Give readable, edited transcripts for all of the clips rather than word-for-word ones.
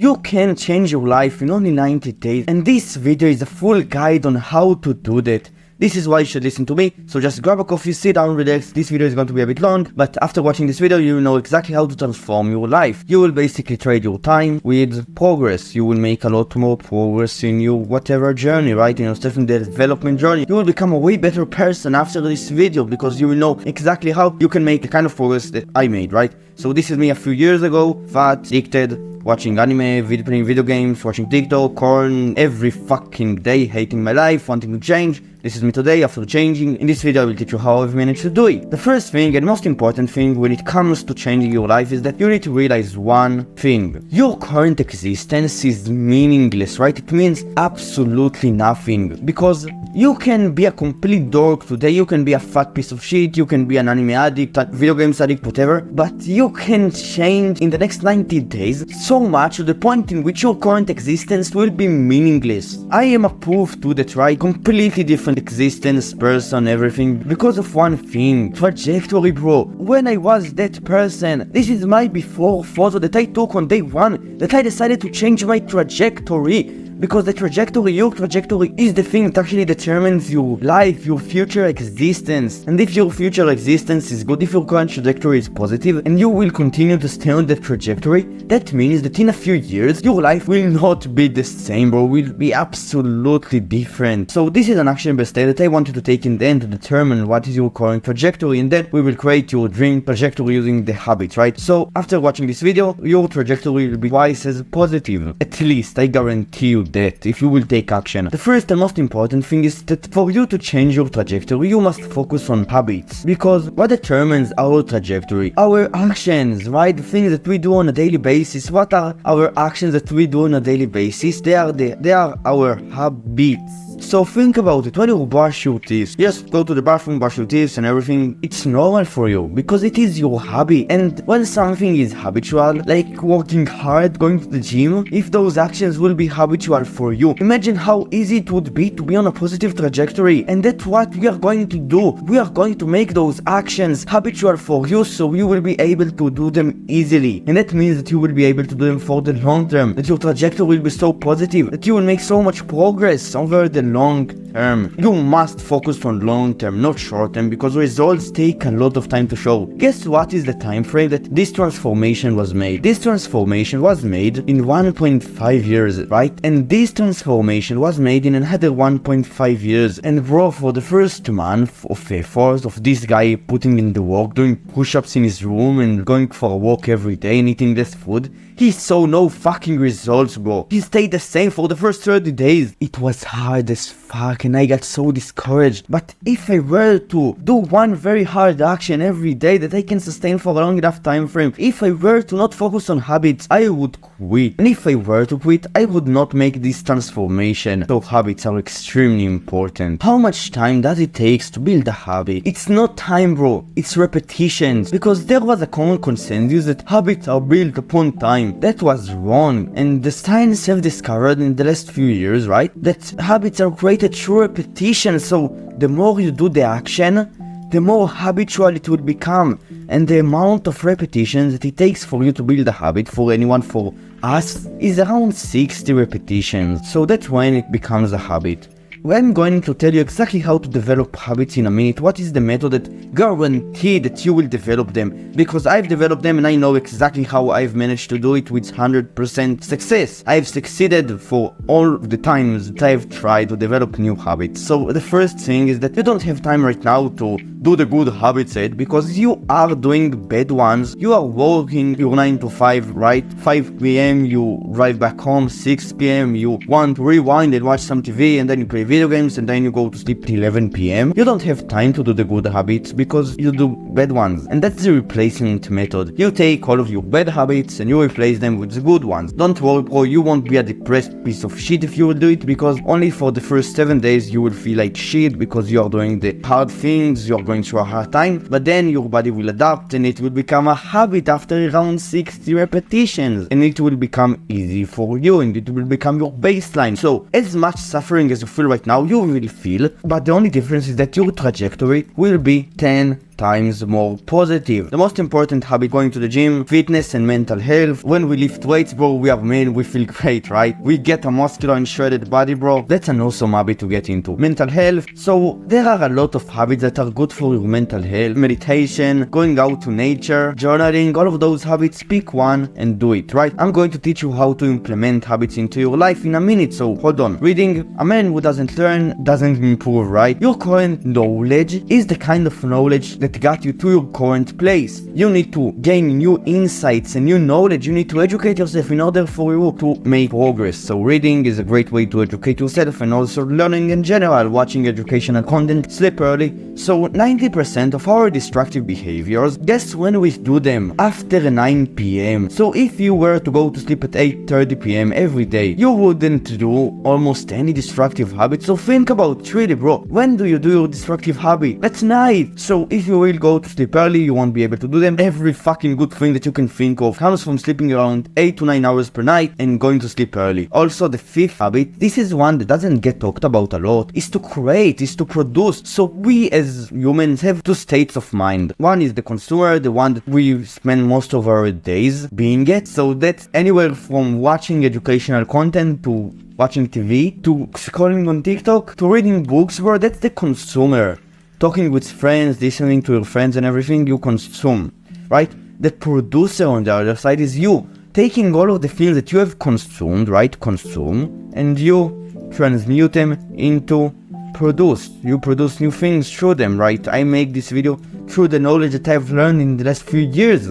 You can change your life in only 90 days, and this video is a full guide on how to do that. This is why you should listen to me, so just grab a coffee, sit down, relax. This video is going to be a bit long, but after watching this video you will know exactly how to transform your life. You will basically trade your time with progress. You will make a lot more progress in your whatever journey, right? In your self-development journey. You will become a way better person after this video, because you will know exactly how you can make the kind of progress that I made, right? So this is me a few years ago, fat, addicted, watching anime, playing video games, watching TikTok, corn every fucking day, hating my life, wanting to change. This is me today after changing. In this video I will teach you how I've managed to do it. The first thing and most important thing when it comes to changing your life is that you need to realize one thing. Your current existence is meaningless, right? It means absolutely nothing. Because you can be a complete dork today, you can be a fat piece of shit, you can be an anime addict, a video games addict, whatever, but you can change in the next 90 days so much to the point in which your current existence will be meaningless. I am a proof to that, right? Completely different existence, person, everything, because of one thing: trajectory, bro. When I was that person, this is my before photo that I took on day one, that I decided to change my trajectory. Because the trajectory, your trajectory, is the thing that actually determines your life, your future existence. And if your future existence is good, if your current trajectory is positive, and you will continue to stay on that trajectory, that means that in a few years, your life will not be the same, bro. Will be absolutely different. So this is an action-based step that I want you to take in the end to determine what is your current trajectory, and then we will create your dream trajectory using the habits, right? So after watching this video, your trajectory will be twice as positive. At least, I guarantee you that, if you will take action. The first and most important thing is that for you to change your trajectory, you must focus on habits. Because what determines our trajectory? Our actions, right? The things that we do on a daily basis. What are our actions that we do on a daily basis? They are our habits. So think about it. When you brush your teeth, just go to the bathroom, brush your teeth and everything, it's normal for you because it is your hobby. And when something is habitual, like working hard, going to the gym, if those actions will be habitual for you, imagine how easy it would be to be on a positive trajectory. And that's what we are going to do. We are going to make those actions habitual for you, so you will be able to do them easily. And that means that you will be able to do them for the long term, that your trajectory will be so positive, that you will make so much progress over the long term. You must focus on long term, not short term, because results take a lot of time to show. Guess what is the time frame that this transformation was made? This transformation was made in 1.5 years, right? And this transformation was made in another 1.5 years. And bro, for the first month of effort of this guy putting in the work, doing push-ups in his room and going for a walk every day and eating less food, he saw no fucking results, bro. He stayed the same for the first 30 days. It was hard as fuck and I got so discouraged. But if I were to do one very hard action every day that I can sustain for a long enough time frame, if I were to not focus on habits, I would quit. And if I were to quit, I would not make this transformation. So habits are extremely important. How much time does it take to build a habit? It's not time, bro. It's repetitions. Because there was a common consensus that habits are built upon time. That was wrong, and the science have discovered in the last few years, right, that habits are created through repetition. So the more you do the action, the more habitual it will become, and the amount of repetitions that it takes for you to build a habit, for anyone, for us, is around 60 repetitions. So that's when it becomes a habit. I'm going to tell you exactly how to develop habits in a minute. What is the method that guarantees that you will develop them? Because I've developed them and I know exactly how I've managed to do it with 100% success. I've succeeded for all the times that I've tried to develop new habits. So the first thing is that you don't have time right now to do the good habits yet, because you are doing bad ones. You are working your 9 to 5, right? 5 p.m. you drive back home, 6 p.m. you want to rewind and watch some TV, and then you play video games, and then you go to sleep till 11 p.m. You don't have time to do the good habits because you do bad ones. And that's the replacement method. You take all of your bad habits and you replace them with the good ones. Don't worry, bro, you won't be a depressed piece of shit if you will do it, because only for the first 7 days you will feel like shit because you are doing the hard things, you are going through a hard time, but then your body will adapt and it will become a habit after around 60 repetitions, and it will become easy for you and it will become your baseline. So as much suffering as you feel right now, you will feel, but the only difference is that your trajectory will be 10 times more positive. The most important habit, going to the gym, fitness and mental health. When we lift weights, bro, we are men, we feel great, right? We get a muscular and shredded body, bro. That's an awesome habit to get into. Mental health. So there are a lot of habits that are good for your mental health. Meditation, going out to nature, journaling, all of those habits. Pick one and do it, right? I'm going to teach you how to implement habits into your life in a minute, so hold on. Reading, a man who doesn't learn doesn't improve, right? Your current knowledge is the kind of knowledge that got you to your current place. You need to gain new insights and new knowledge. You need to educate yourself in order for you to make progress. So reading is a great way to educate yourself, and also learning in general, watching educational content, sleep early. So 90% of our destructive behaviors, guess when we do them? After 9 p.m. So if you were to go to sleep at 8:30 p.m. every day, you wouldn't do almost any destructive habit. So think about it really, bro. When do you do your destructive habit? At night. So if you will go to sleep early, you won't be able to do them. Every fucking good thing that you can think of comes from sleeping around 8 to 9 hours per night and going to sleep early. Also, the fifth habit, this is one that doesn't get talked about a lot, is to create, is to produce. So we as humans have two states of mind. One is the consumer, the one that we spend most of our days being at. So that's anywhere from watching educational content to watching TV to scrolling on TikTok to reading books, bro. That's the consumer. Talking with friends, listening to your friends and everything, you consume, right? The producer on the other side is you, taking all of the things that you have consumed, right? Consume, and you transmute them into produce. You produce new things through them, right? I make this video through the knowledge that I've learned in the last few years.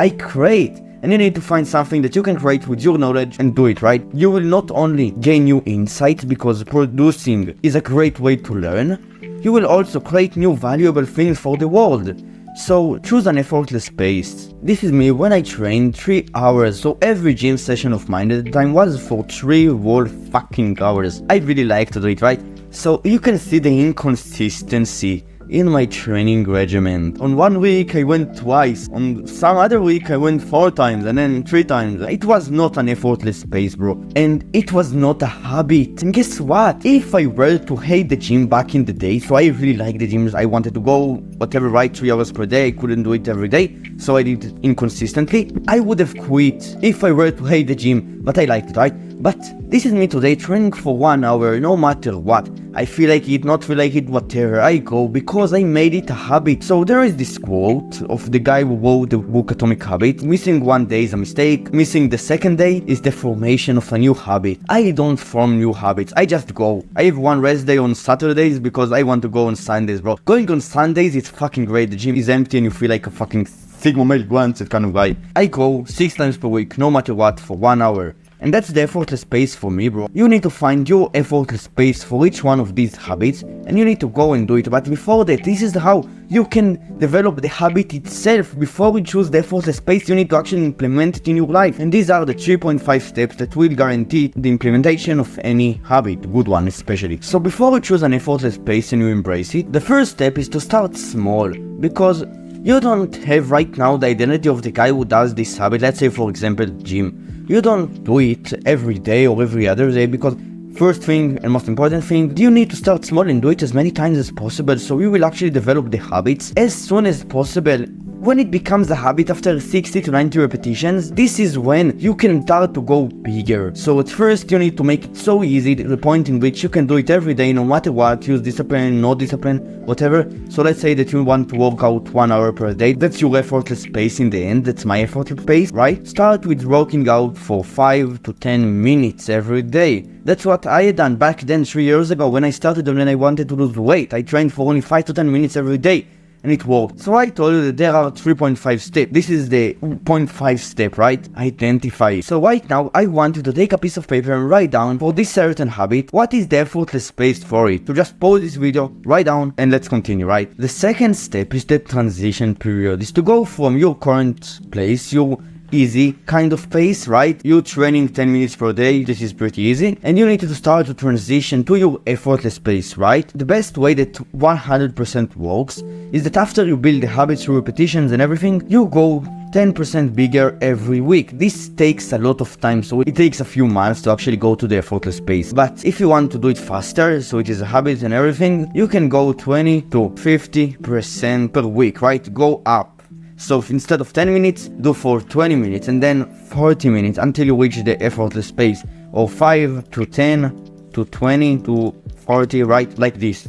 I create. And you need to find something that you can create with your knowledge and do it, right? You will not only gain new insights because producing is a great way to learn, you will also create new valuable things for the world. So choose an effortless pace. This is me when I trained 3 hours, so every gym session of mine at the time was for 3 whole fucking hours. I really like to do it, right? So you can see the inconsistency in my training regimen. On one week I went twice, on some other week I went 4 times, and then 3 times. It was not an effortless pace, bro. And it was not a habit. And guess what? If I were to hate the gym back in the day, so I really like the gyms, I wanted to go whatever, right, 3 hours per day, I couldn't do it every day, so I did it inconsistently, I would have quit if I were to hate the gym, but I liked it, right? But this is me today, training for 1 hour, no matter what. I feel like it, not feel like it, whatever, I go because I made it a habit. So there is this quote of the guy who wrote the book Atomic Habits: missing one day is a mistake, missing the second day is the formation of a new habit. I don't form new habits, I just go. I have one rest day on Saturdays because I want to go on Sundays, bro. Going on Sundays, it's fucking great. The gym is empty and you feel like a fucking Sigma male Grant, that kind of guy. I go 6 times per week, no matter what, for 1 hour. And that's the effortless pace for me, bro. You need to find your effortless pace for each one of these habits, and you need to go and do it. But before that, this is how you can develop the habit itself. Before you choose the effortless pace, you need to actually implement it in your life. And these are the 3.5 steps that will guarantee the implementation of any habit, good one especially. So before you choose an effortless pace and you embrace it, the first step is to start small, because you don't have right now the identity of the guy who does this habit. Let's say, for example, gym. You don't do it every day or every other day, because first thing and most important thing, you need to start small and do it as many times as possible, so you will actually develop the habits as soon as possible. When it becomes a habit after 60 to 90 repetitions, this is when you can start to go bigger. So at first you need to make it so easy, the point in which you can do it every day, no matter what, use discipline, no discipline, whatever. So let's say that you want to work out 1 hour per day, that's your effortless pace in the end, that's my effortless pace, right? Start with working out for 5 to 10 minutes every day. That's what I had done back then 3 years ago when I started and when I wanted to lose weight. I trained for only 5 to 10 minutes every day. And it worked. So I told you that there are 3.5 steps. This is the 0.5 step, right? Identify. So right now, I want you to take a piece of paper and write down for this certain habit, what is the effortless pace for it. So just pause this video, write down, and let's continue, right? The second step is the transition period. Is to go from your current place, your easy kind of pace, right? You're training 10 minutes per day, this is pretty easy, and you need to start to transition to your effortless pace, right? The best way that 100% works is that after you build the habits through repetitions and everything, you go 10% bigger every week. This takes a lot of time, so it takes a few months to actually go to the effortless pace. But if you want to do it faster, so it is a habit and everything, you can go 20 to 50% per week, right? Go up. So instead of 10 minutes, do for 20 minutes and then 40 minutes until you reach the effortless pace, or 5 to 10 to 20 to 40, right? Like this.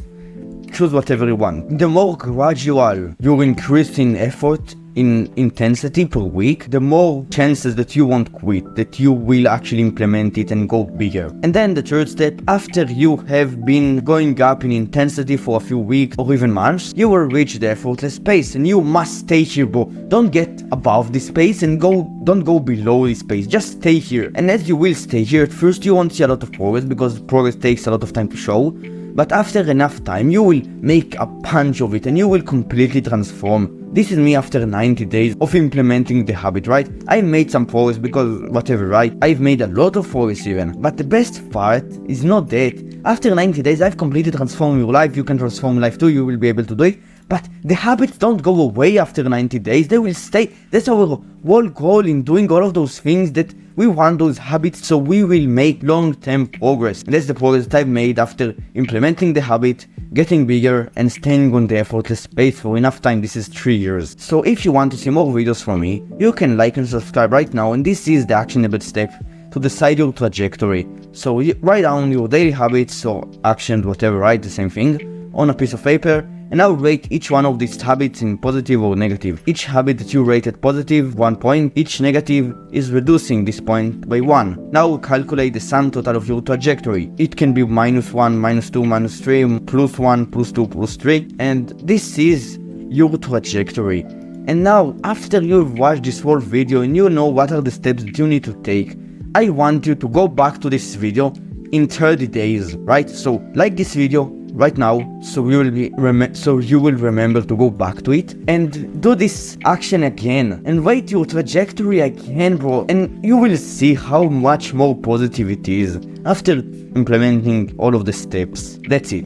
Choose whatever you want. The more gradual you increase in effort, in intensity per week, the more chances that you won't quit, that you will actually implement it and go bigger. And then the third step, after you have been going up in intensity for a few weeks or even months, you will reach the effortless pace, and you must stay here, bro. Don't get above this pace and don't go below this pace, just stay here. And as you will stay here, at first you won't see a lot of progress because progress takes a lot of time to show. But after enough time, you will make a punch of it and you will completely transform. This is me after 90 days of implementing the habit, right? I made some progress because whatever, right? I've made a lot of progress even. But the best part is not that. After 90 days, I've completely transformed your life. You can transform life too, you will be able to do it. But the habits don't go away after 90 days, they will stay. That's our whole goal in doing all of those things, that we want those habits so we will make long-term progress. And that's the progress that I've made after implementing the habit, getting bigger and staying on the effortless pace for enough time. This is 3 years. So if you want to see more videos from me, you can like and subscribe right now, and this is the actionable step to decide your trajectory. So write down your daily habits or actions, whatever, right? The same thing on a piece of paper. And I'll rate each one of these habits in positive or negative. Each habit that you rated positive, 1 point, each negative is reducing this point by 1. Now calculate the sum total of your trajectory. It can be -1, -2, -3, +1, +2, +3, and this is your trajectory. And now, after you've watched this whole video and you know what are the steps that you need to take, I want you to go back to this video in 30 days, right? So like this video right now, so you will remember to go back to it and do this action again and rate your trajectory again, bro, and you will see how much more positive it is after implementing all of the steps. That's it.